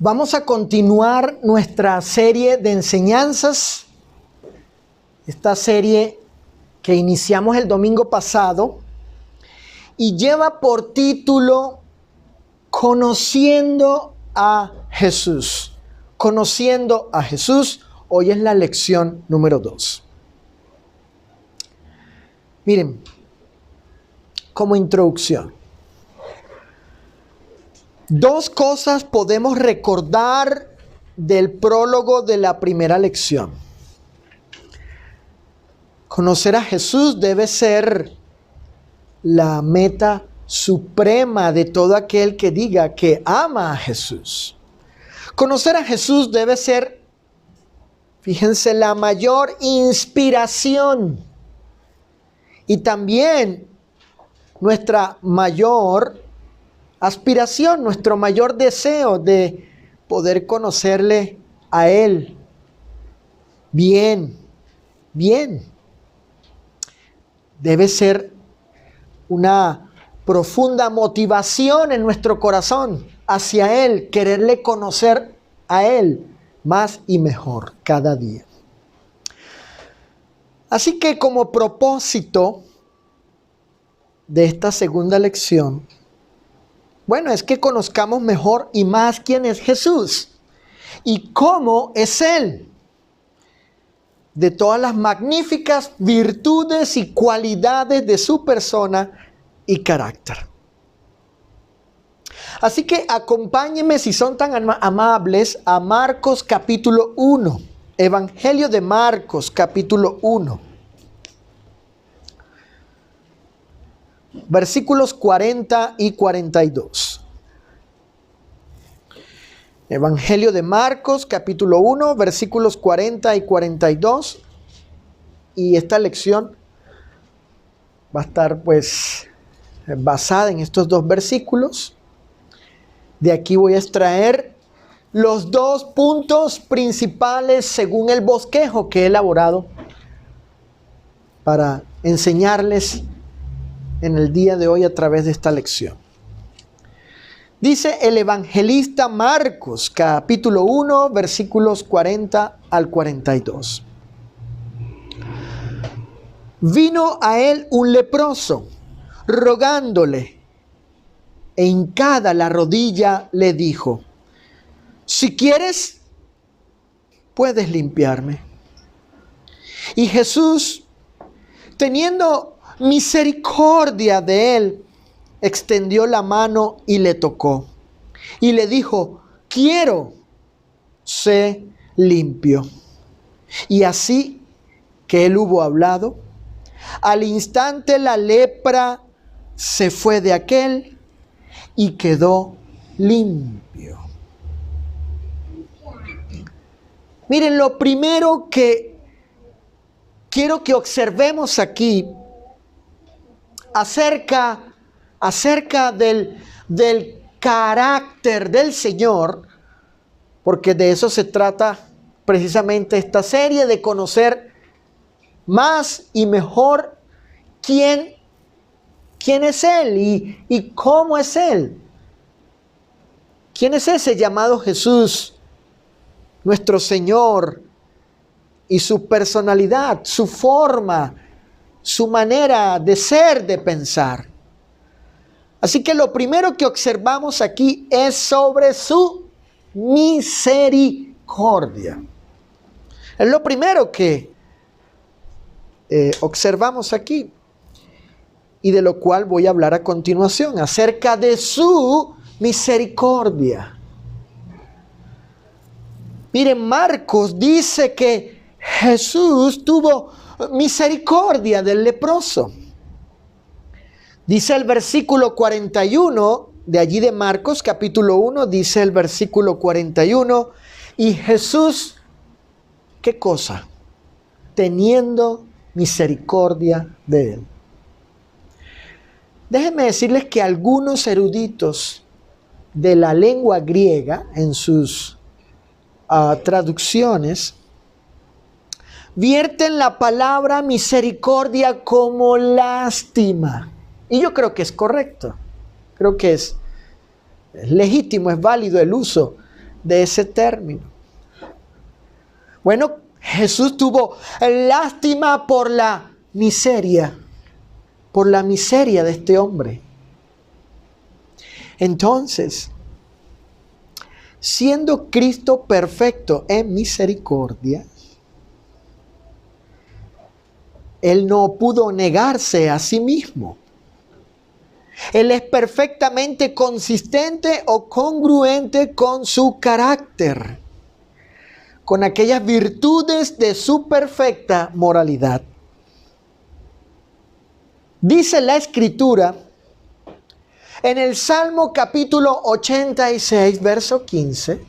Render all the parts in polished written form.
Vamos a continuar nuestra serie de enseñanzas, esta serie que iniciamos el domingo pasado y lleva por título Conociendo a Jesús. Conociendo a Jesús, hoy es la lección número 2. Miren, como introducción, dos cosas podemos recordar del prólogo de la primera lección. Conocer a Jesús debe ser la meta suprema de todo aquel que diga que ama a Jesús. Conocer a Jesús debe ser, fíjense, la mayor inspiración y también nuestra mayor aspiración, nuestro mayor deseo de poder conocerle a Él bien. Debe ser una profunda motivación en nuestro corazón hacia Él, quererle conocer a Él más y mejor cada día. Así que como propósito de esta segunda lección, bueno, es que conozcamos mejor y más quién es Jesús y cómo es Él, de todas las magníficas virtudes y cualidades de su persona y carácter. Así que acompáñenme, si son tan amables, a Marcos capítulo 1, Evangelio de Marcos capítulo 1. Versículos 40 y 42. Evangelio de Marcos, capítulo 1, versículos 40 y 42. Y esta lección va a estar basada en estos dos versículos. De aquí voy a extraer los dos puntos principales según el bosquejo que he elaborado para enseñarles en el día de hoy a través de esta lección. Dice el evangelista Marcos, capítulo 1, versículos 40 al 42. Vino a él un leproso, rogándole, e hincada la rodilla le dijo: si quieres, puedes limpiarme. Y Jesús, teniendo misericordia de él, extendió la mano y le tocó. Y le dijo: quiero, sé limpio. Y así que él hubo hablado, al instante la lepra se fue de aquel y quedó limpio. Miren, lo primero que quiero que observemos aquí acerca del carácter del Señor, porque de eso se trata precisamente esta serie, de conocer más y mejor quién es Él y cómo es Él. ¿Quién es ese llamado Jesús, nuestro Señor, y su personalidad, su forma, su manera de ser, de pensar? Así que lo primero que observamos aquí es sobre su misericordia. Es lo primero que observamos aquí y de lo cual voy a hablar a continuación, acerca de su misericordia. Miren, Marcos dice que Jesús tuvo misericordia del leproso. Dice el versículo 41, de allí de Marcos capítulo 1, dice el versículo 41, y Jesús, ¿qué cosa? Teniendo misericordia de él. Déjenme decirles que algunos eruditos de la lengua griega, en sus traducciones, vierten la palabra misericordia como lástima. Y yo creo que es correcto. Creo que es legítimo, es válido el uso de ese término? Bueno, Jesús tuvo lástima por la miseria de este hombre. Entonces, siendo Cristo perfecto en misericordia, Él no pudo negarse a sí mismo. Él es perfectamente consistente o congruente con su carácter, con aquellas virtudes de su perfecta moralidad. Dice la Escritura en el Salmo capítulo 86, verso 15.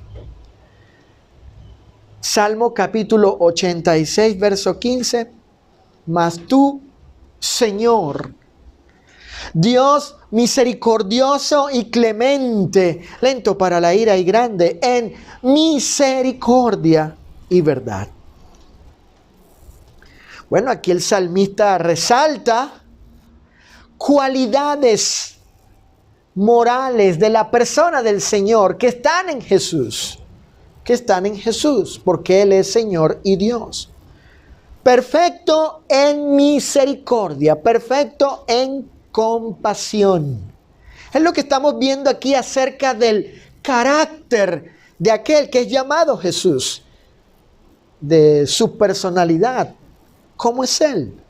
Salmo capítulo 86, verso 15. Mas tú, Señor, Dios misericordioso y clemente, lento para la ira y grande en misericordia y verdad. Bueno, aquí el salmista resalta cualidades morales de la persona del Señor que están en Jesús, porque Él es Señor y Dios. Perfecto en misericordia, perfecto en compasión. Es lo que estamos viendo aquí acerca del carácter de aquel que es llamado Jesús, de su personalidad. ¿Cómo es Él?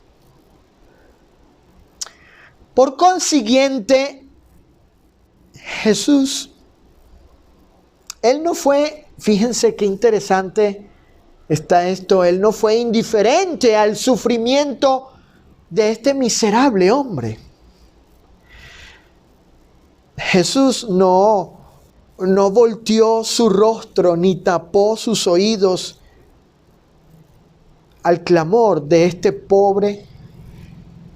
Por consiguiente, Jesús, Él no fue, fíjense qué interesante está esto, Él no fue indiferente al sufrimiento de este miserable hombre. Jesús no volteó su rostro ni tapó sus oídos al clamor de este pobre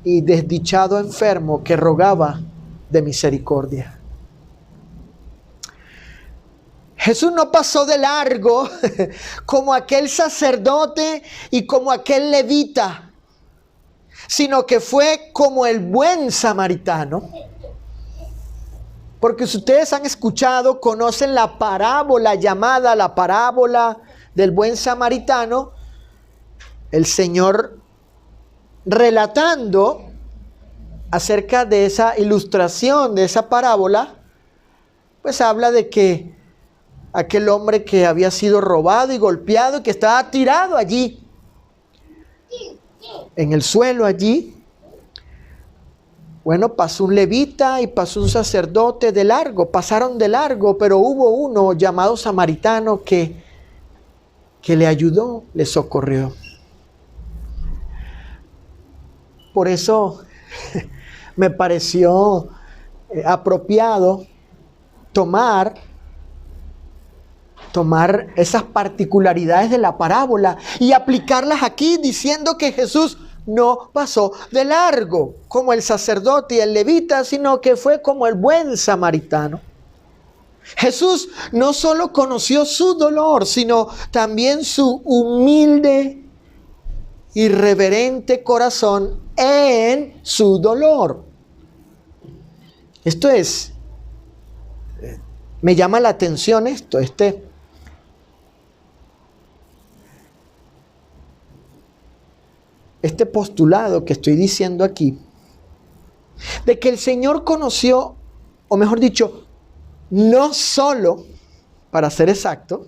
y desdichado enfermo que rogaba de misericordia. Jesús no pasó de largo como aquel sacerdote y como aquel levita, sino que fue como el buen samaritano. Porque si ustedes han escuchado, conocen la parábola llamada la parábola del buen samaritano, el Señor relatando acerca de esa ilustración, de esa parábola, pues habla de que aquel hombre que había sido robado y golpeado y que estaba tirado allí, en el suelo allí, bueno, pasó un levita y pasó un sacerdote de largo, pasaron de largo, pero hubo uno llamado samaritano que le ayudó, le socorrió. Por eso me pareció apropiado tomar esas particularidades de la parábola y aplicarlas aquí diciendo que Jesús no pasó de largo como el sacerdote y el levita, sino que fue como el buen samaritano. Jesús no solo conoció su dolor, sino también su humilde y reverente corazón en su dolor. Esto es, me llama la atención esto, este postulado que estoy diciendo aquí, de que el Señor conoció, o mejor dicho, no solo, para ser exacto,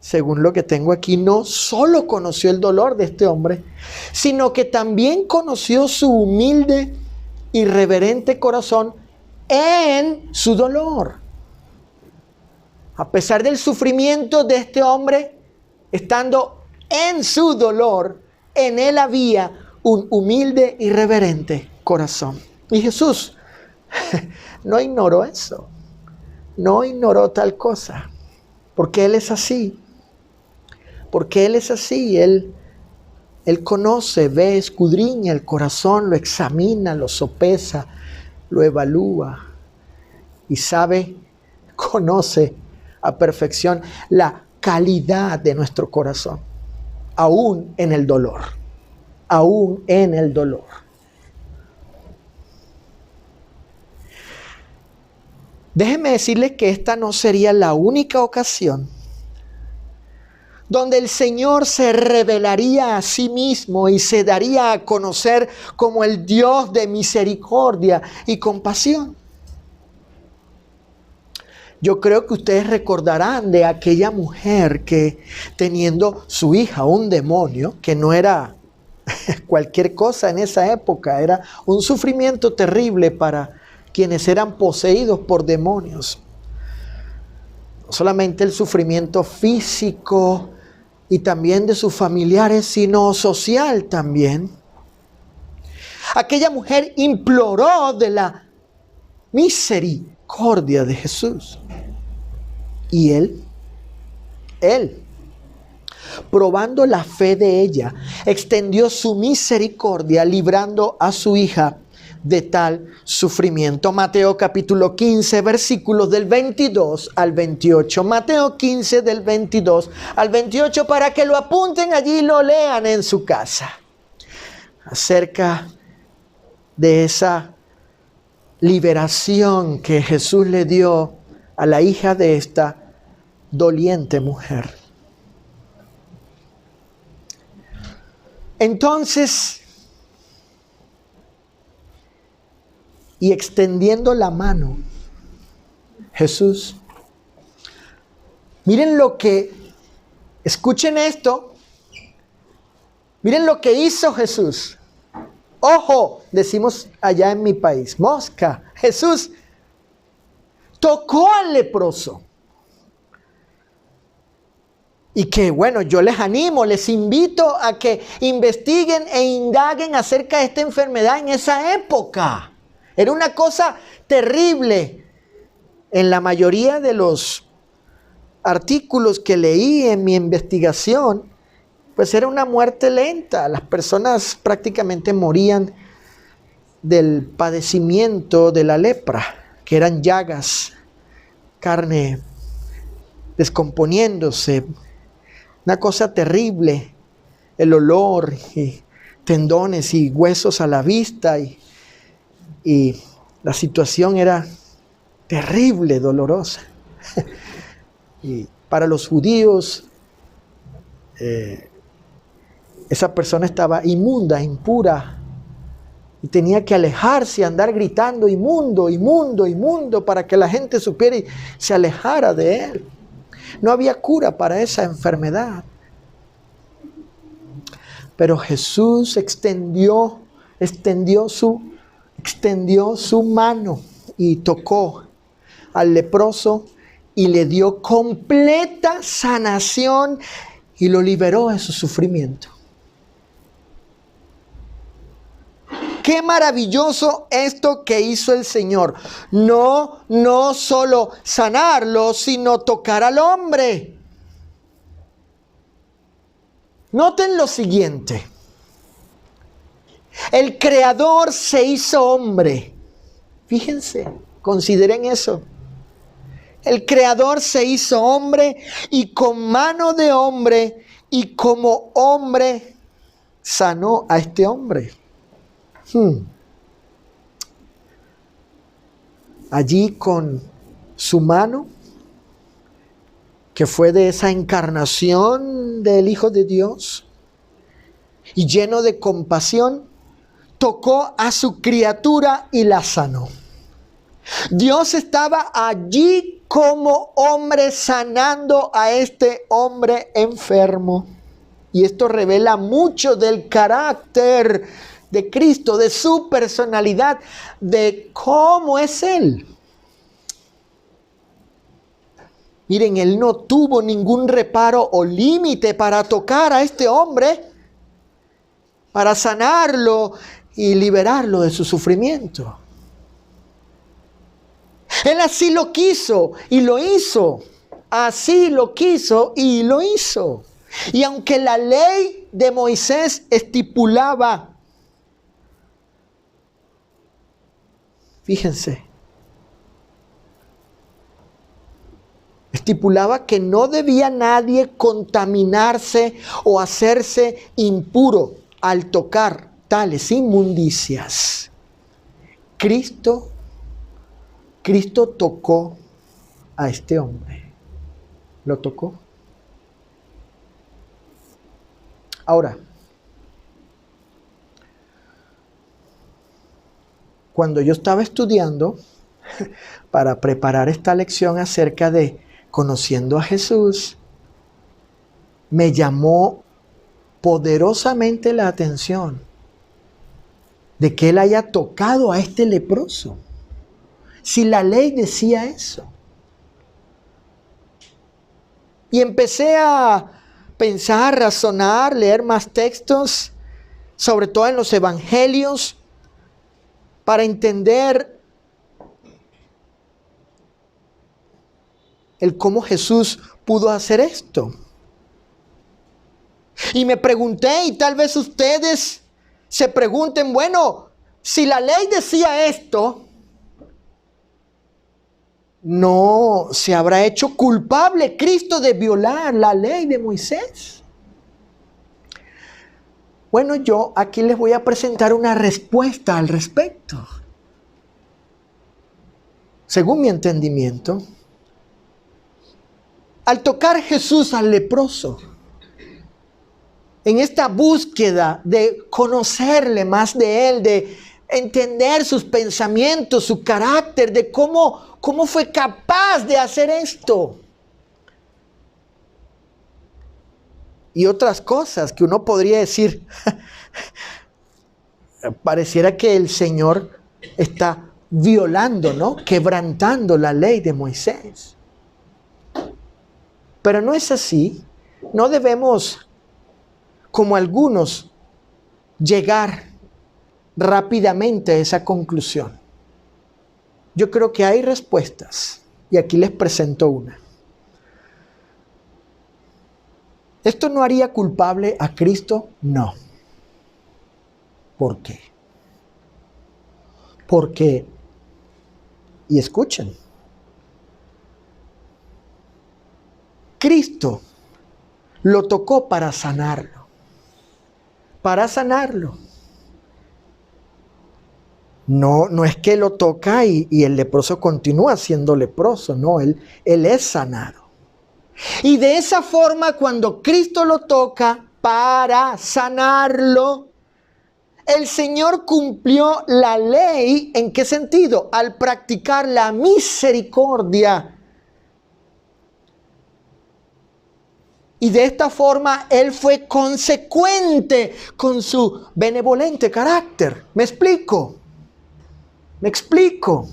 según lo que tengo aquí, no solo conoció el dolor de este hombre, sino que también conoció su humilde y reverente corazón en su dolor. A pesar del sufrimiento de este hombre, estando en su dolor, en él había un humilde y reverente corazón. Y Jesús no ignoró eso, no ignoró tal cosa, porque Él es así, Él conoce, ve, escudriña el corazón, lo examina, lo sopesa, lo evalúa y sabe, conoce a perfección la calidad de nuestro corazón, aún en el dolor. Déjenme decirles que esta no sería la única ocasión donde el Señor se revelaría a sí mismo y se daría a conocer como el Dios de misericordia y compasión. Yo creo que ustedes recordarán de aquella mujer que, teniendo su hija un demonio, que no era cualquier cosa en esa época, era un sufrimiento terrible para quienes eran poseídos por demonios. No solamente el sufrimiento físico y también de sus familiares, sino social también. Aquella mujer imploró de la misericordia de Jesús. Y él, probando la fe de ella, extendió su misericordia, librando a su hija de tal sufrimiento. Mateo capítulo 15, versículos del 22 al 28. Mateo 15 del 22 al 28, para que lo apunten allí y lo lean en su casa. Acerca de esa liberación que Jesús le dio a la hija de esta doliente mujer. Entonces, y extendiendo la mano, Jesús, miren lo que, escuchen esto, miren lo que hizo Jesús. Ojo, decimos allá en mi país, mosca. Jesús tocó al leproso. Y que bueno, yo les animo, les invito a que investiguen e indaguen acerca de esta enfermedad en esa época. Era una cosa terrible. En la mayoría de los artículos que leí en mi investigación, pues era una muerte lenta. Las personas prácticamente morían del padecimiento de la lepra, que eran llagas, carne descomponiéndose, una cosa terrible, el olor y tendones y huesos a la vista y la situación era terrible, dolorosa. Y para los judíos esa persona estaba inmunda, impura, y tenía que alejarse, andar gritando inmundo, inmundo, inmundo, para que la gente supiera y se alejara de él. No había cura para esa enfermedad. Pero Jesús extendió su mano y tocó al leproso y le dio completa sanación y lo liberó de su sufrimiento. Qué maravilloso esto que hizo el Señor. No solo sanarlo, sino tocar al hombre. Noten lo siguiente. El Creador se hizo hombre. Fíjense, consideren eso. El Creador se hizo hombre y con mano de hombre y como hombre sanó a este hombre. Allí con su mano, que fue de esa encarnación del Hijo de Dios, y lleno de compasión, tocó a su criatura y la sanó. Dios estaba allí como hombre sanando a este hombre enfermo. Y esto revela mucho del carácter de Cristo, de su personalidad, de cómo es Él. Miren, Él no tuvo ningún reparo o límite para tocar a este hombre, para sanarlo y liberarlo de su sufrimiento. Él así lo quiso y lo hizo. Así lo quiso y lo hizo. Y aunque la ley de Moisés estipulaba, fíjense, estipulaba que no debía nadie contaminarse o hacerse impuro al tocar tales inmundicias. Cristo tocó a este hombre. Lo tocó. Ahora, cuando yo estaba estudiando para preparar esta lección acerca de conociendo a Jesús, me llamó poderosamente la atención de que él haya tocado a este leproso. Si la ley decía eso. Y empecé a pensar, razonar, leer más textos, sobre todo en los evangelios, para entender el cómo Jesús pudo hacer esto. Y me pregunté, y tal vez ustedes se pregunten, bueno, si la ley decía esto, ¿no se habrá hecho culpable Cristo de violar la ley de Moisés? Bueno, yo aquí les voy a presentar una respuesta al respecto. Según mi entendimiento, al tocar Jesús al leproso, en esta búsqueda de conocerle más de él, de entender sus pensamientos, su carácter, de cómo fue capaz de hacer esto. Y otras cosas que uno podría decir, pareciera que el Señor está violando, ¿no? Quebrantando la ley de Moisés. Pero no es así. No debemos, como algunos, llegar rápidamente a esa conclusión. Yo creo que hay respuestas y aquí les presento una. ¿Esto no haría culpable a Cristo? No. ¿Por qué? Porque, y escuchen, Cristo lo tocó para sanarlo. Para sanarlo. No es que lo toca y el leproso continúa siendo leproso. No, él es sanado. Y de esa forma, cuando Cristo lo toca para sanarlo, el Señor cumplió la ley. ¿En qué sentido? Al practicar la misericordia. Y de esta forma Él fue consecuente con su benevolente carácter. ¿Me explico? ¿Me explico?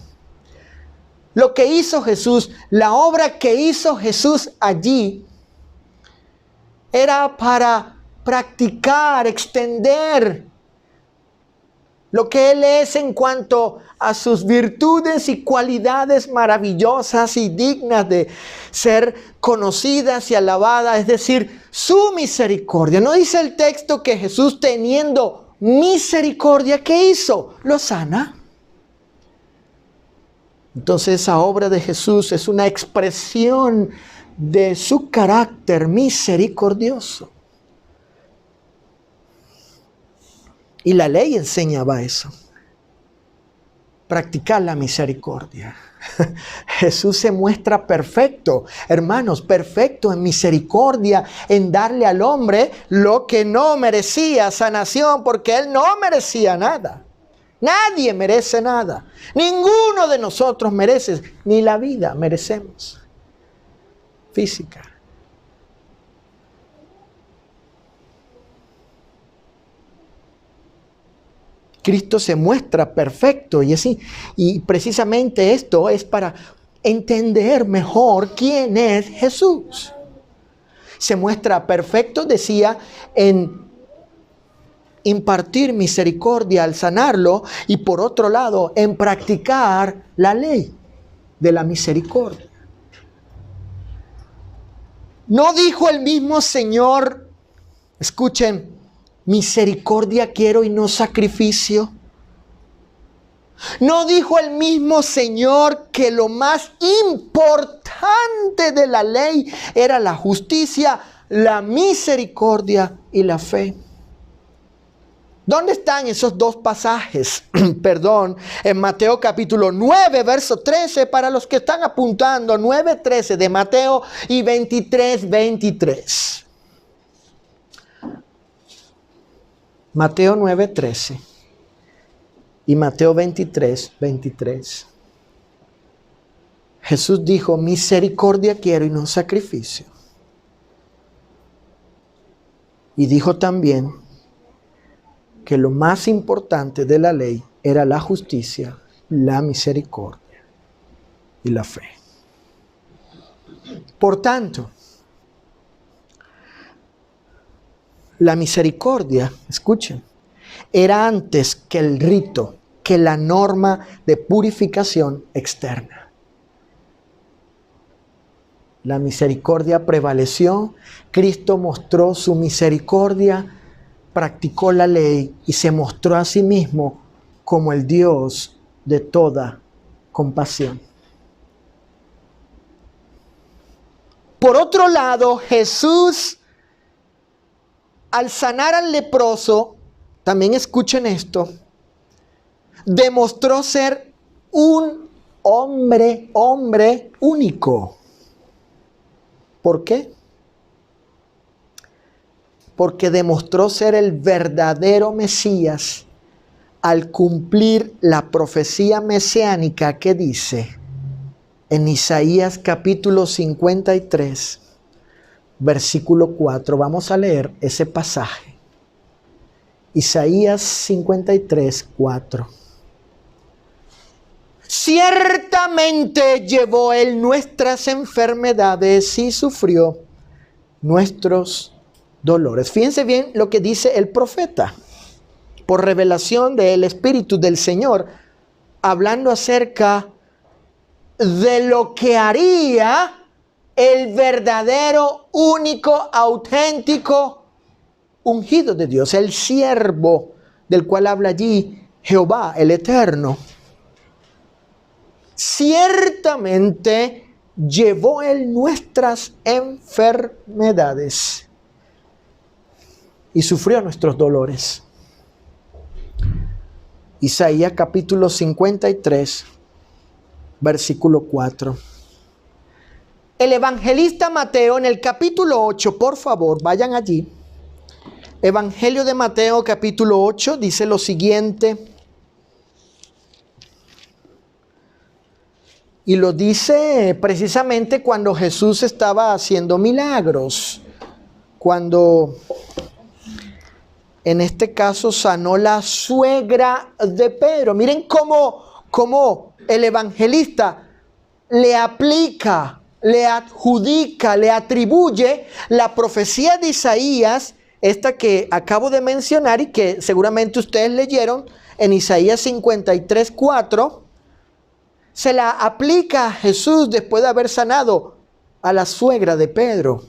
Lo que hizo Jesús, la obra que hizo Jesús allí, era para practicar, extender lo que Él es en cuanto a sus virtudes y cualidades maravillosas y dignas de ser conocidas y alabadas, es decir, su misericordia. ¿No dice el texto que Jesús, teniendo misericordia, qué hizo? Lo sana. Entonces esa obra de Jesús es una expresión de su carácter misericordioso. Y la ley enseñaba eso. Practicar la misericordia. Jesús se muestra perfecto, hermanos, perfecto en misericordia, en darle al hombre lo que no merecía, sanación, porque Él no merecía nada. Nadie merece nada. Ninguno de nosotros merece, ni la vida merecemos. Física. Cristo se muestra perfecto y así. Y precisamente esto es para entender mejor quién es Jesús. Se muestra perfecto, decía, en impartir misericordia al sanarlo y por otro lado en practicar la ley de la misericordia. ¿No dijo el mismo Señor, escuchen, misericordia quiero y no sacrificio? ¿No dijo el mismo Señor que lo más importante de la ley era la justicia, la misericordia y la fe? ¿Dónde están esos dos pasajes? Perdón, en Mateo capítulo 9, verso 13, para los que están apuntando, 9:13 de Mateo y 23:23. Mateo 9:13 y Mateo 23:23. Jesús dijo, misericordia quiero y no sacrificio. Y dijo también que lo más importante de la ley era la justicia, la misericordia y la fe. Por tanto, la misericordia, escuchen, era antes que el rito, que la norma de purificación externa. La misericordia prevaleció, Cristo mostró su misericordia, practicó la ley y se mostró a sí mismo como el Dios de toda compasión. Por otro lado, Jesús, al sanar al leproso, también escuchen esto, demostró ser un hombre único. ¿Por qué? Porque demostró ser el verdadero Mesías al cumplir la profecía mesiánica que dice en Isaías capítulo 53, versículo 4. Vamos a leer ese pasaje. Isaías 53, 4. Ciertamente llevó él nuestras enfermedades y sufrió nuestros dolores. Fíjense bien lo que dice el profeta, por revelación del Espíritu del Señor, hablando acerca de lo que haría el verdadero, único, auténtico, ungido de Dios, el siervo del cual habla allí Jehová, el Eterno. Ciertamente llevó él nuestras enfermedades y sufrió nuestros dolores. Isaías capítulo 53, versículo 4. El evangelista Mateo en el capítulo 8, por favor, vayan allí. Evangelio de Mateo capítulo 8 dice lo siguiente. Y lo dice precisamente cuando Jesús estaba haciendo milagros. Cuando, en este caso, sanó la suegra de Pedro. Miren cómo el evangelista le aplica, le adjudica, le atribuye la profecía de Isaías, esta que acabo de mencionar y que seguramente ustedes leyeron en Isaías 53, 4. Se la aplica a Jesús después de haber sanado a la suegra de Pedro.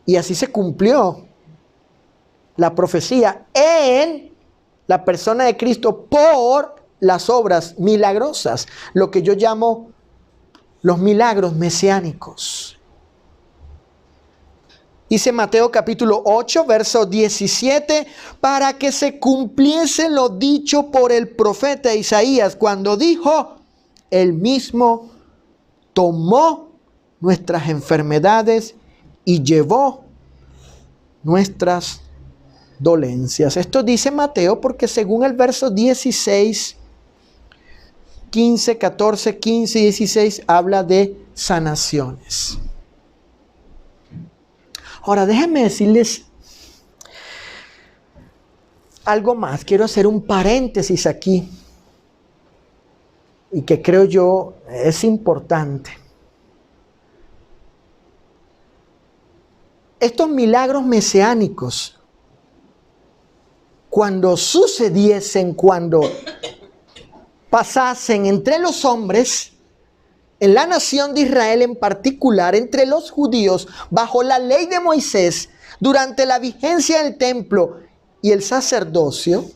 Y así se cumplió la profecía en la persona de Cristo por las obras milagrosas, lo que yo llamo los milagros mesiánicos. Dice Mateo capítulo 8, verso 17, para que se cumpliese lo dicho por el profeta Isaías, cuando dijo, él mismo tomó nuestras enfermedades y llevó nuestras dolencias. Esto dice Mateo porque según el verso 16, 15, 14, 15 y 16 habla de sanaciones. Ahora, déjenme decirles algo más. Quiero hacer un paréntesis aquí y que creo yo es importante. Estos milagros mesiánicos, cuando sucediesen, cuando pasasen entre los hombres, en la nación de Israel en particular, entre los judíos, bajo la ley de Moisés, durante la vigencia del templo y el sacerdocio,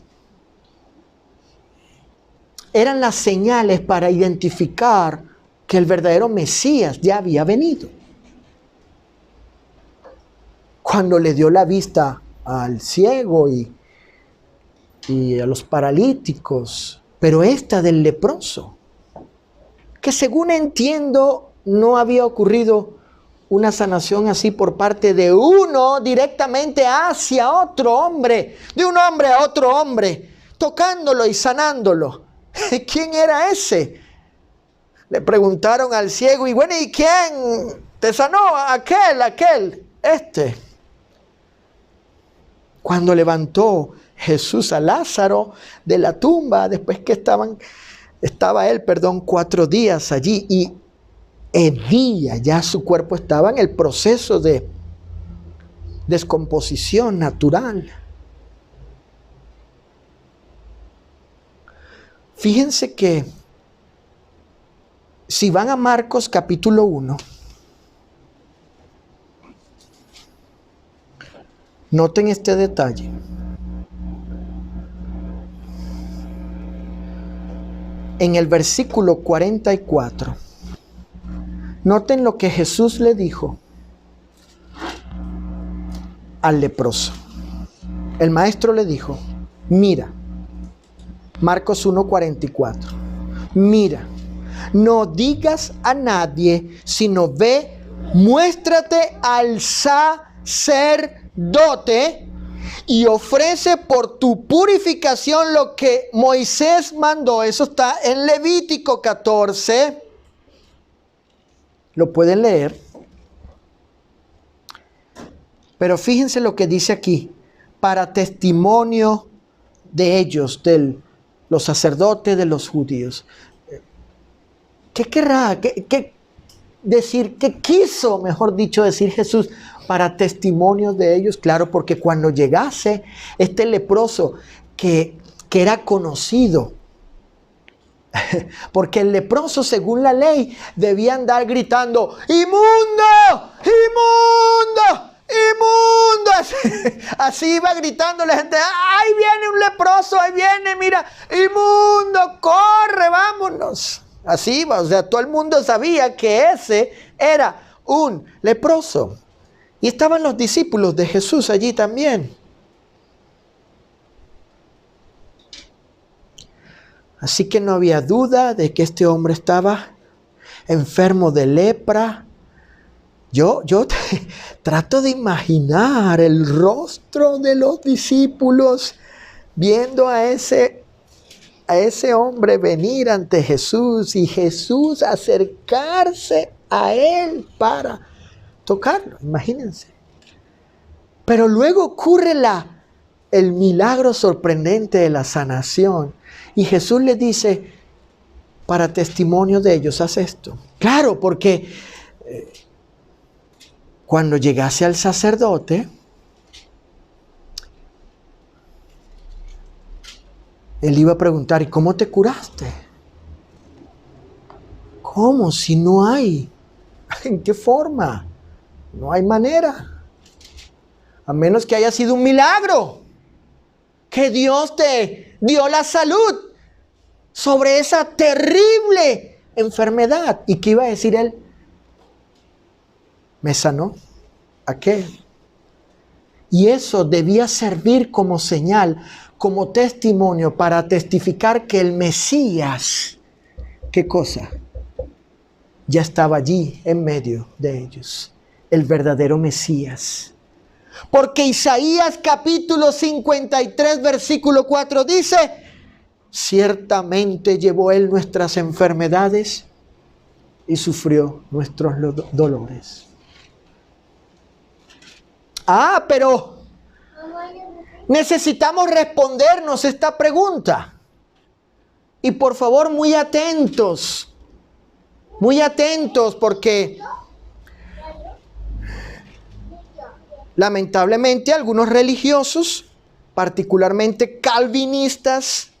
eran las señales para identificar que el verdadero Mesías ya había venido. Cuando le dio la vista al ciego y a los paralíticos, pero esta del leproso, que según entiendo no había ocurrido una sanación así por parte de uno directamente hacia otro hombre, de un hombre a otro hombre, tocándolo y sanándolo. ¿Quién era ese? Le preguntaron al ciego, y bueno, ¿y quién te sanó? Aquel, este. Cuando levantó Jesús a Lázaro de la tumba, después que estaba él 4 días allí, y hedía, ya su cuerpo estaba en el proceso de descomposición natural. Fíjense que si van a Marcos capítulo 1, noten este detalle. En el versículo 44, noten lo que Jesús le dijo al leproso. El maestro le dijo, mira, Marcos 1:44, mira, no digas a nadie, sino ve, muéstrate al sacerdote y ofrece por tu purificación lo que Moisés mandó. Eso está en Levítico 14. Lo pueden leer. Pero fíjense lo que dice aquí. Para testimonio de ellos, de los sacerdotes de los judíos. ¿Qué querrá? ¿Qué decir? ¿Qué quiso, mejor dicho, decir Jesús? Para testimonios de ellos. Claro, porque cuando llegase este leproso que era conocido, porque el leproso, según la ley, debía andar gritando, ¡inmundo! ¡Inmundo! ¡Inmundo! Así iba gritando la gente, ¡ahí viene un leproso! ¡Ahí viene! ¡Mira! ¡Inmundo! ¡Corre! ¡Vámonos! Así iba, o sea, todo el mundo sabía que ese era un leproso. Y estaban los discípulos de Jesús allí también. Así que no había duda de que este hombre estaba enfermo de lepra. Yo trato de imaginar el rostro de los discípulos viendo a ese hombre venir ante Jesús y Jesús acercarse a él para tocarlo, imagínense. Pero luego ocurre el milagro sorprendente de la sanación. Y Jesús le dice, para testimonio de ellos, haz esto. Claro, porque cuando llegase al sacerdote, él iba a preguntar, ¿y cómo te curaste? ¿Cómo? Si no hay. ¿En qué forma? No hay manera. A menos que haya sido un milagro. Que Dios te dio la salud sobre esa terrible enfermedad. ¿Y qué iba a decir él? Me sanó. ¿A qué? Y eso debía servir como señal, como testimonio para testificar que el Mesías, ¿qué cosa? Ya estaba allí en medio de ellos. El verdadero Mesías. Porque Isaías capítulo 53 versículo 4 dice, ciertamente llevó él nuestras enfermedades y sufrió nuestros dolores. Pero necesitamos respondernos esta pregunta. Y por favor, muy atentos porque lamentablemente algunos religiosos, particularmente calvinistas,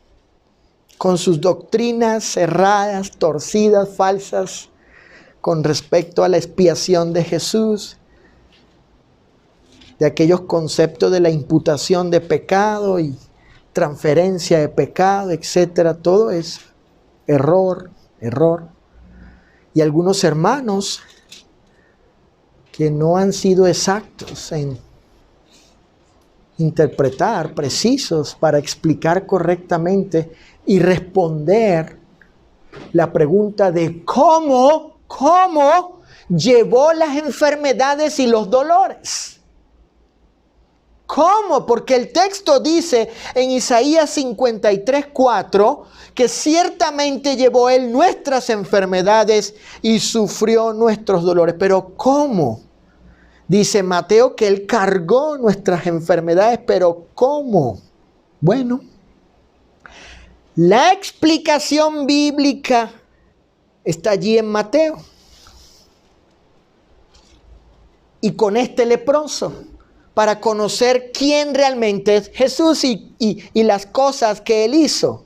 con sus doctrinas erradas, torcidas, falsas, con respecto a la expiación de Jesús, de aquellos conceptos de la imputación de pecado y transferencia de pecado, etcétera, todo es error. Y algunos hermanos que no han sido exactos en interpretar, precisos para explicar correctamente y responder la pregunta de cómo llevó las enfermedades y los dolores. ¿Cómo? Porque el texto dice en Isaías 53:4 que ciertamente llevó Él nuestras enfermedades y sufrió nuestros dolores. Pero ¿cómo? Dice Mateo que Él cargó nuestras enfermedades, pero ¿cómo? Bueno, la explicación bíblica está allí en Mateo. Y con este leproso, para conocer quién realmente es Jesús y las cosas que Él hizo.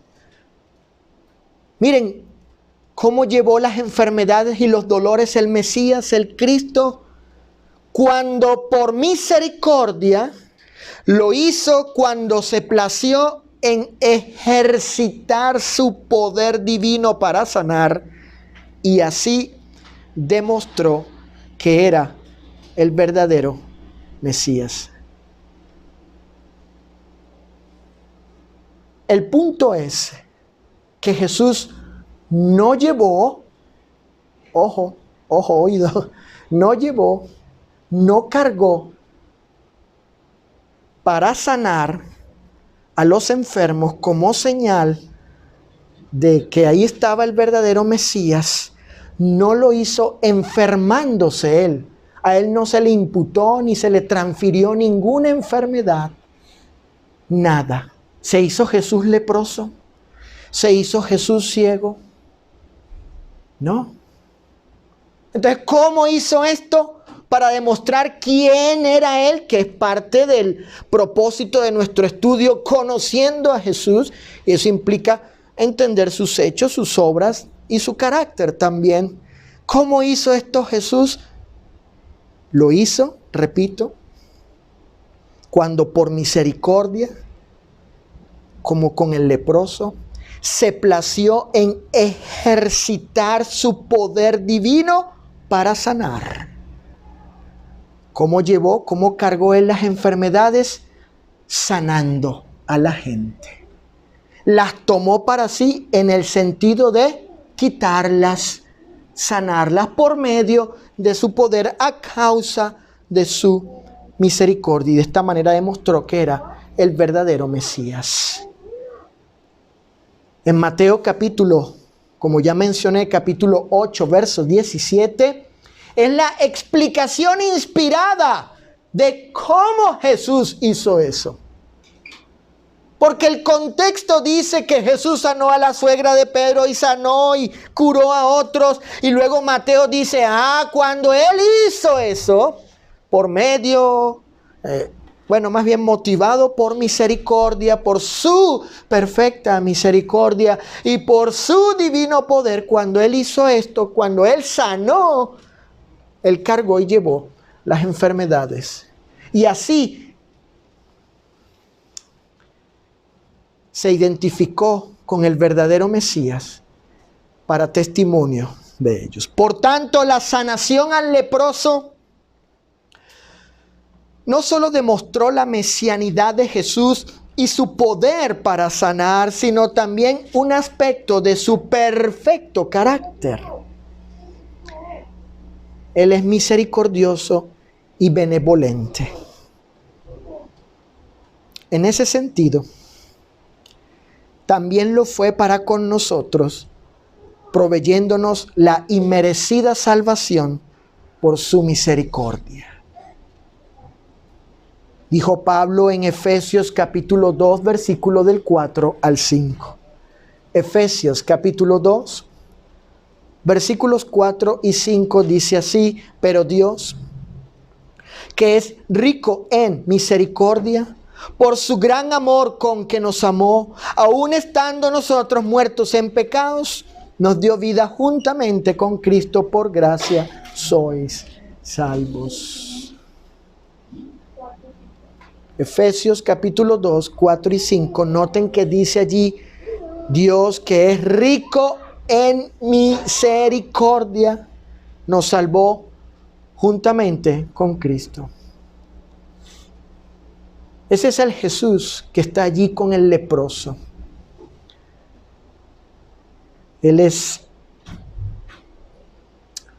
Miren cómo llevó las enfermedades y los dolores el Mesías, el Cristo, cuando por misericordia lo hizo cuando se plació en ejercitar su poder divino para sanar, y así demostró que era el verdadero Mesías. El punto es que Jesús no llevó, ojo, oído, no cargó para sanar a los enfermos como señal de que ahí estaba el verdadero Mesías. No lo hizo enfermándose Él. A Él no se le imputó ni se le transfirió ninguna enfermedad. Nada. ¿Se hizo Jesús leproso? ¿Se hizo Jesús ciego? No. Entonces, ¿cómo hizo esto? Para demostrar quién era Él, que es parte del propósito de nuestro estudio, conociendo a Jesús. Y eso implica entender sus hechos, sus obras y su carácter también. ¿Cómo hizo esto Jesús? Lo hizo, repito, cuando por misericordia, como con el leproso, se plació en ejercitar su poder divino para sanar. ¿Cómo llevó, cómo cargó Él las enfermedades? Sanando a la gente. Las tomó para sí en el sentido de quitarlas, sanarlas por medio de su poder a causa de su misericordia. Y de esta manera demostró que era el verdadero Mesías. En Mateo capítulo, como ya mencioné, capítulo 8, verso 17, es la explicación inspirada de cómo Jesús hizo eso. Porque el contexto dice que Jesús sanó a la suegra de Pedro y sanó y curó a otros. Y luego Mateo dice, cuando Él hizo eso, por medio, más bien motivado por misericordia, por su perfecta misericordia y por su divino poder, cuando Él hizo esto, cuando Él sanó, Él cargó y llevó las enfermedades. Y así se identificó con el verdadero Mesías para testimonio de ellos. Por tanto, la sanación al leproso no solo demostró la mesianidad de Jesús y su poder para sanar, sino también un aspecto de su perfecto carácter. Él es misericordioso y benevolente. En ese sentido, también lo fue para con nosotros, proveyéndonos la inmerecida salvación por su misericordia. Dijo Pablo en Efesios capítulo 2, versículo del 4 al 5. Efesios capítulo 2, versículos 4 y 5 dice así: pero Dios, que es rico en misericordia, por su gran amor con que nos amó, aun estando nosotros muertos en pecados, nos dio vida juntamente con Cristo. Por gracia sois salvos. Efesios capítulo 2, 4 y 5. Noten que dice allí: Dios, que es rico en misericordia, nos salvó juntamente con Cristo. Ese es el Jesús que está allí con el leproso. Él es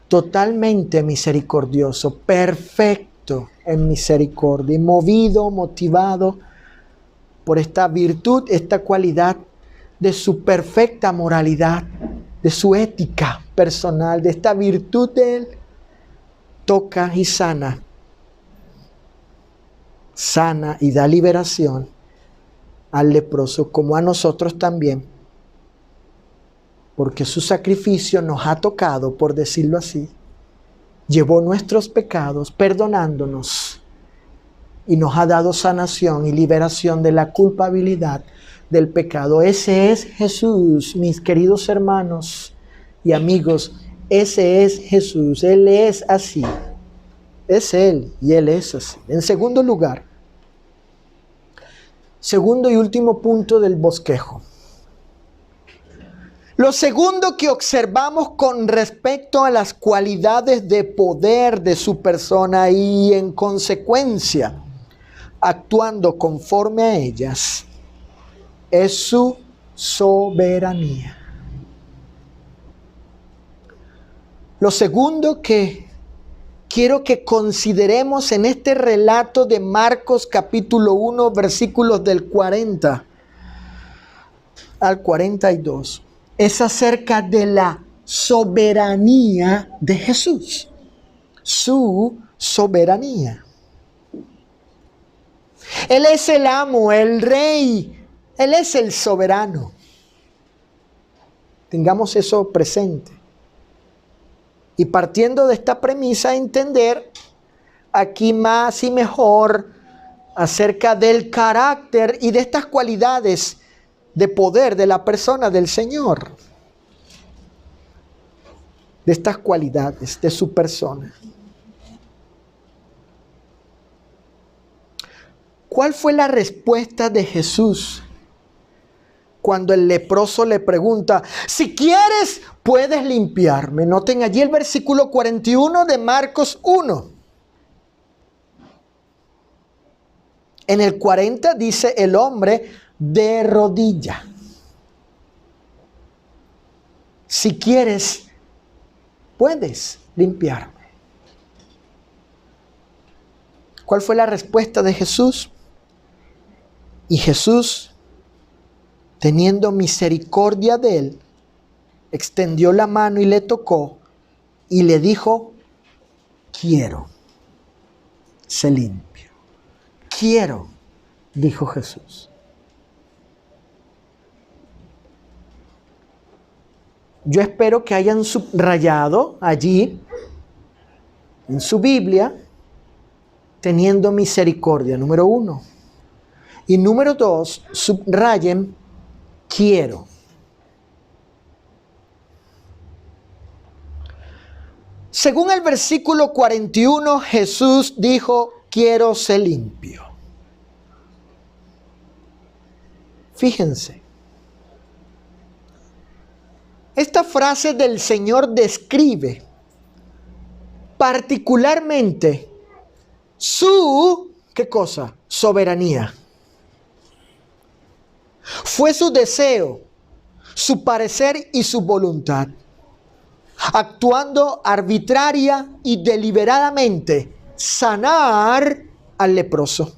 totalmente misericordioso, perfecto en misericordia y motivado por esta virtud, esta cualidad de su perfecta moralidad, de su ética personal, de esta virtud de Él, toca y sana y da liberación al leproso, como a nosotros también, porque su sacrificio nos ha tocado, por decirlo así, llevó nuestros pecados, perdonándonos, y nos ha dado sanación y liberación de la culpabilidad del pecado. Ese es Jesús, mis queridos hermanos y amigos. Ese es Jesús. Él es así. Es Él y Él es así. En segundo lugar, segundo y último punto del bosquejo. Lo segundo que observamos con respecto a las cualidades de poder de su persona y en consecuencia actuando conforme a ellas, es su soberanía. Lo segundo que quiero que consideremos en este relato de Marcos capítulo 1, versículos del 40 al 42, es acerca de la soberanía de Jesús. Su soberanía. Él es el amo, el rey. Él es el soberano. Tengamos eso presente. Y partiendo de esta premisa, entender aquí más y mejor acerca del carácter y de estas cualidades de poder de la persona del Señor. De estas cualidades de su persona. ¿Cuál fue la respuesta de Jesús cuando el leproso le pregunta, si quieres, puedes limpiarme? Noten allí el versículo 41 de Marcos 1. En el 40 dice el hombre de rodilla. Si quieres, puedes limpiarme. ¿Cuál fue la respuesta de Jesús? Y Jesús, teniendo misericordia de él, extendió la mano y le tocó y le dijo, quiero, sé limpio. Quiero, dijo Jesús. Yo espero que hayan subrayado allí en su Biblia, teniendo misericordia, número 1. Y número 2, subrayen, quiero. Según el versículo 41, Jesús dijo, quiero ser limpio. Fíjense. Esta frase del Señor describe particularmente su, ¿qué cosa? Soberanía. Fue su deseo, su parecer y su voluntad, actuando arbitraria y deliberadamente, sanar al leproso.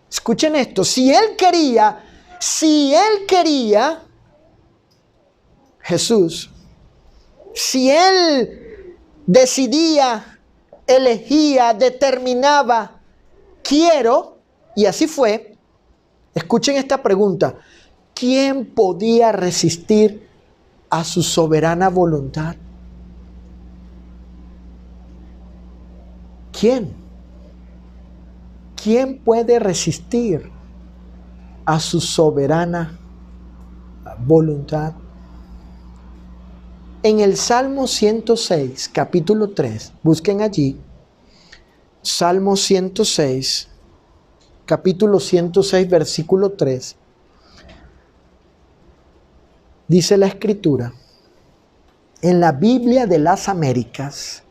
Escuchen esto, si él quería, Jesús, si él decidía, elegía, determinaba, quiero, y así fue. Escuchen esta pregunta, ¿quién podía resistir a su soberana voluntad? ¿Quién? ¿Quién puede resistir a su soberana voluntad? En el Salmo 106, capítulo 3, busquen allí, Salmo 106, capítulo 106, versículo 3, dice la Escritura, en la Biblia de las Américas,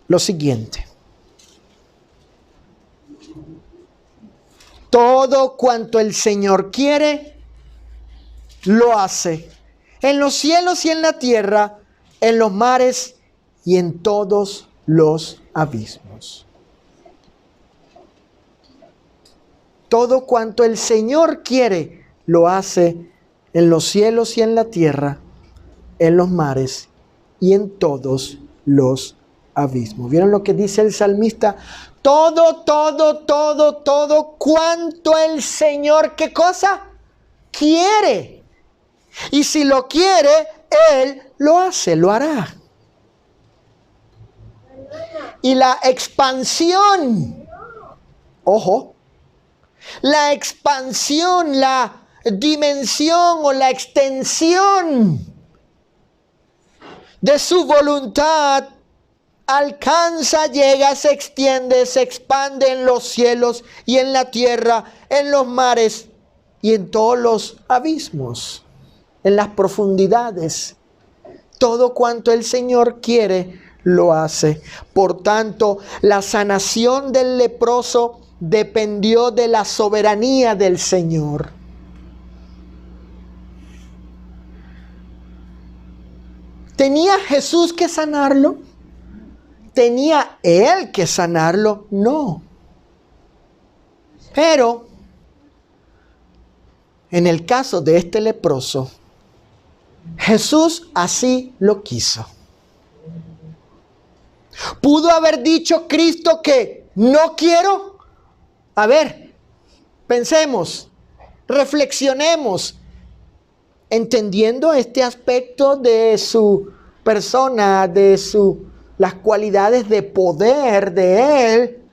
lo siguiente. Todo cuanto el Señor quiere, lo hace. en los cielos y en la tierra, en los mares y en todos los abismos. Todo cuanto el Señor quiere, lo hace en los cielos y en la tierra, en los mares y en todos los abismos. ¿Vieron lo que dice el salmista? Todo cuanto el Señor, ¿qué cosa? Quiere. Y si lo quiere, Él lo hace, lo hará. Y la expansión, ojo, la expansión, la dimensión o la extensión de su voluntad alcanza, llega, se extiende, se expande en los cielos y en la tierra, en los mares y en todos los abismos, en las profundidades. Todo cuanto el Señor quiere, lo hace. Por tanto, la sanación del leproso dependió de la soberanía del Señor. ¿Tenía Jesús que sanarlo? ¿Tenía Él que sanarlo? No. Pero, en el caso de este leproso, Jesús así lo quiso. ¿Pudo haber dicho Cristo que no quiero? A ver, pensemos, reflexionemos, entendiendo este aspecto de su persona, de las cualidades de poder de Él,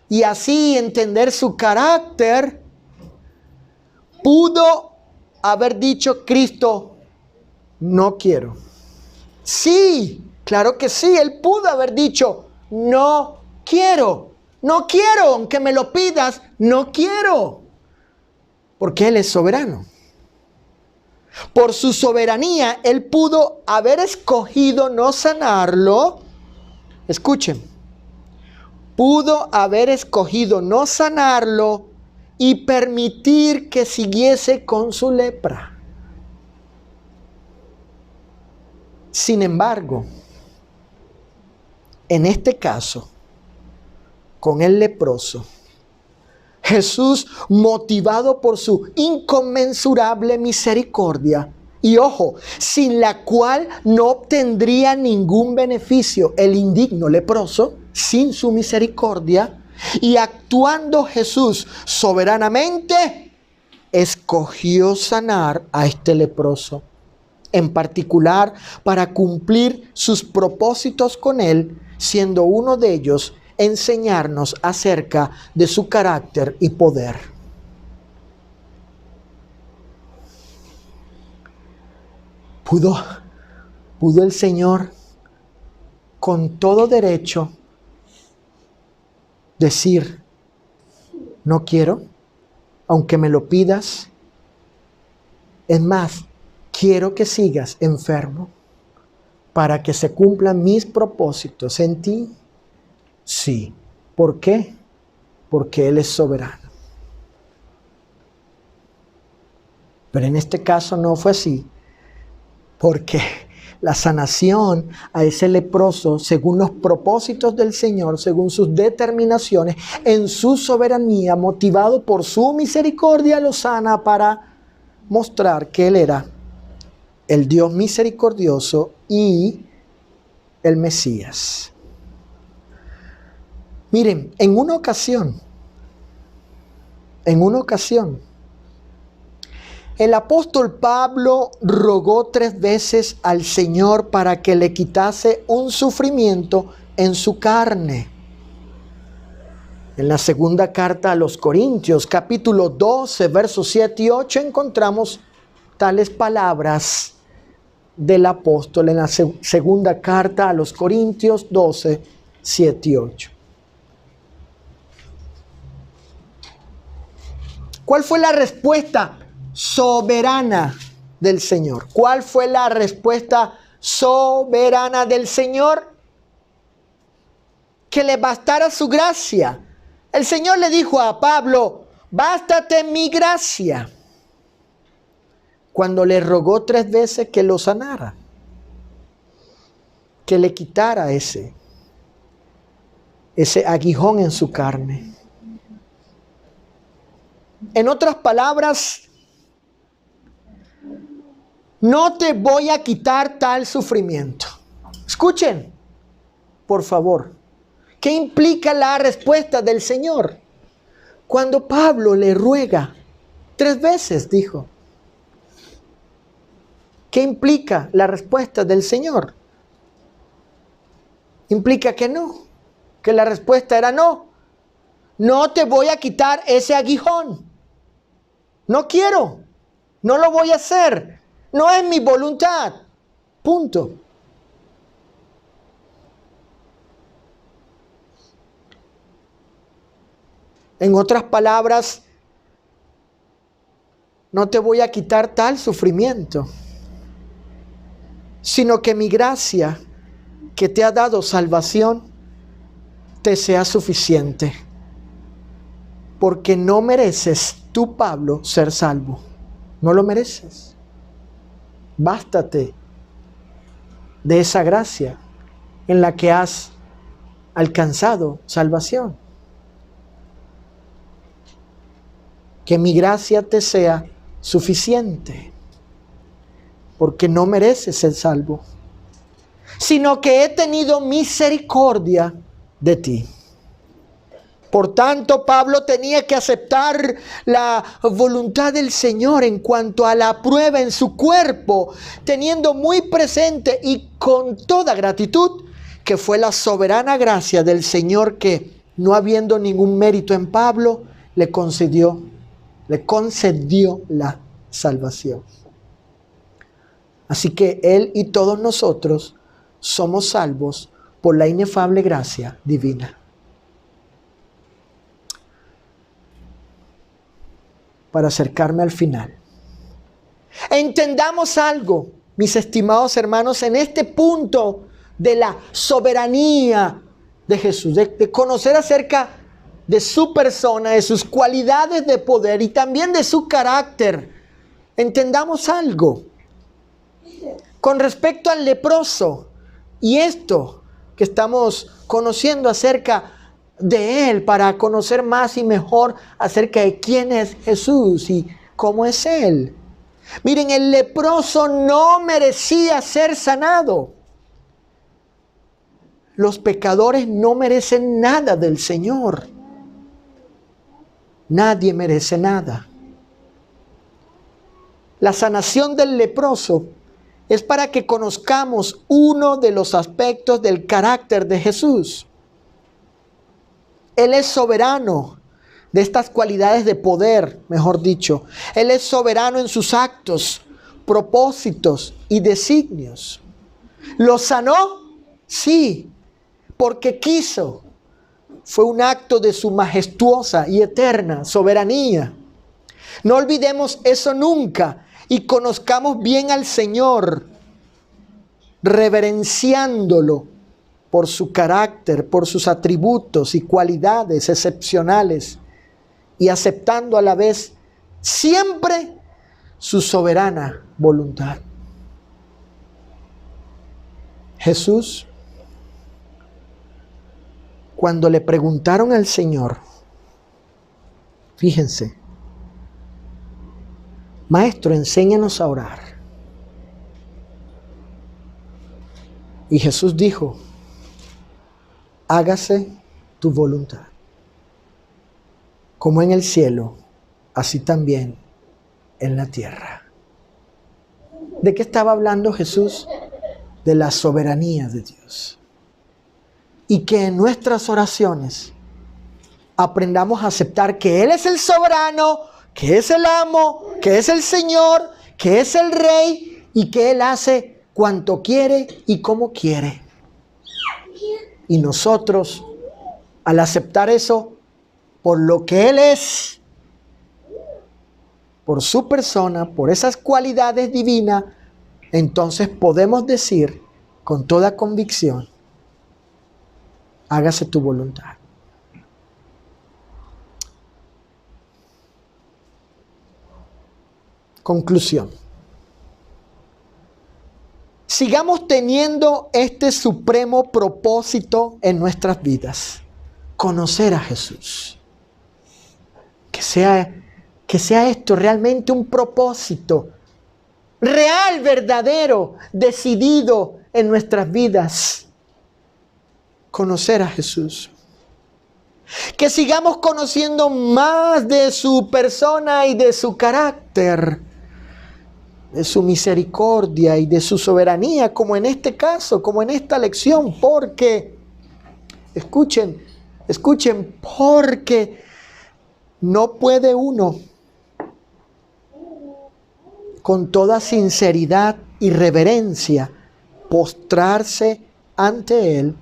y así entender su carácter. ¿Pudo haber dicho Cristo, no quiero? Sí, claro que sí, Él pudo haber dicho, no quiero, aunque me lo pidas, no quiero, porque Él es soberano. Por su soberanía, Él pudo haber escogido no sanarlo. Escuchen, pudo haber escogido no sanarlo y permitir que siguiese con su lepra. Sin embargo, en este caso, con el leproso, Jesús, motivado por su inconmensurable misericordia, y ojo, sin la cual no obtendría ningún beneficio el indigno leproso, sin su misericordia, y actuando Jesús soberanamente, escogió sanar a este leproso, en particular para cumplir sus propósitos con él, siendo uno de ellos enseñarnos acerca de su carácter y poder. ¿Pudo el Señor con todo derecho decir, no quiero, aunque me lo pidas? Es más, quiero que sigas enfermo para que se cumplan mis propósitos en ti. Sí. ¿Por qué? Porque Él es soberano. Pero en este caso no fue así, porque la sanación a ese leproso, según los propósitos del Señor, según sus determinaciones, en su soberanía, motivado por su misericordia, lo sana para mostrar que Él era el Dios misericordioso y el Mesías. Miren, en una ocasión, el apóstol Pablo rogó 3 veces al Señor para que le quitase un sufrimiento en su carne. En la segunda carta a los Corintios, capítulo 12, versos 7 y 8, encontramos tales palabras del apóstol en la segunda carta a los Corintios 12, 7 y 8. ¿Cuál fue la respuesta soberana del Señor? ¿Cuál fue la respuesta soberana del Señor? Que le bastara su gracia. El Señor le dijo a Pablo, bástate mi gracia. cuando le rogó 3 veces que lo sanara, que le quitara ese aguijón en su carne. En otras palabras, no te voy a quitar tal sufrimiento. Escuchen, por favor, ¿qué implica la respuesta del Señor? Cuando Pablo le ruega 3 veces, dijo. ¿Qué implica la respuesta del Señor? Implica que no, que la respuesta era no. No te voy a quitar ese aguijón. No quiero, no lo voy a hacer. No es mi voluntad. Punto. En otras palabras, no te voy a quitar tal sufrimiento, sino que mi gracia que te ha dado salvación te sea suficiente. Porque no mereces tú, Pablo, ser salvo. No lo mereces. Bástate de esa gracia en la que has alcanzado salvación. Que mi gracia te sea suficiente, porque no mereces ser salvo, sino que he tenido misericordia de ti. Por tanto, Pablo tenía que aceptar la voluntad del Señor en cuanto a la prueba en su cuerpo, teniendo muy presente y con toda gratitud que fue la soberana gracia del Señor que, no habiendo ningún mérito en Pablo, le concedió la salvación. Así que él y todos nosotros somos salvos por la inefable gracia divina. Para acercarme al final, entendamos algo, mis estimados hermanos, en este punto de la soberanía de Jesús, de conocer acerca de su persona, de sus cualidades de poder y también de su carácter. Entendamos algo con respecto al leproso y esto que estamos conociendo acerca de él, para conocer más y mejor acerca de quién es Jesús y cómo es él. Miren, el leproso no merecía ser sanado. Los pecadores no merecen nada del Señor. Nadie merece nada. La sanación del leproso es para que conozcamos uno de los aspectos del carácter de Jesús. Él es soberano de estas cualidades de poder, mejor dicho. Él es soberano en sus actos, propósitos y designios. ¿Lo sanó? Sí, porque quiso. Fue un acto de su majestuosa y eterna soberanía. No olvidemos eso nunca y conozcamos bien al Señor, reverenciándolo por su carácter, por sus atributos y cualidades excepcionales, y aceptando a la vez siempre su soberana voluntad. Jesús, cuando le preguntaron al Señor, fíjense, Maestro, enséñanos a orar. Y Jesús dijo, hágase tu voluntad, como en el cielo, así también en la tierra. ¿De qué estaba hablando Jesús? De la soberanía de Dios. Y que en nuestras oraciones aprendamos a aceptar que Él es el soberano, que es el amo, que es el Señor, que es el Rey y que Él hace cuanto quiere y como quiere. Y nosotros, al aceptar eso, por lo que Él es, por su persona, por esas cualidades divinas, entonces podemos decir con toda convicción, hágase tu voluntad. Conclusión. sigamos teniendo este supremo propósito en nuestras vidas. Conocer a Jesús. Que sea esto realmente un propósito real, verdadero, decidido en nuestras vidas. Conocer a Jesús. Que sigamos conociendo más de su persona y de su carácter, de su misericordia y de su soberanía, como en este caso, como en esta lección, porque, escuchen, porque no puede uno con toda sinceridad y reverencia postrarse ante Él,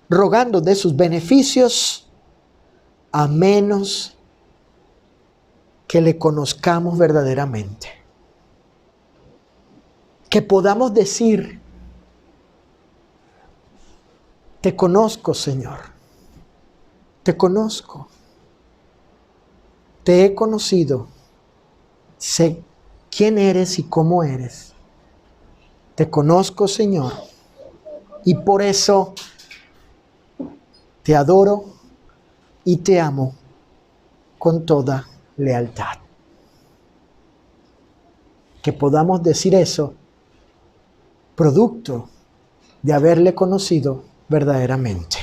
rogando de sus beneficios, a menos que le conozcamos verdaderamente. Que podamos decir: te conozco, Señor, te conozco, te he conocido, sé quién eres y cómo eres. Te conozco, Señor, y por eso te adoro y te amo con toda lealtad. Que podamos decir eso producto de haberle conocido verdaderamente.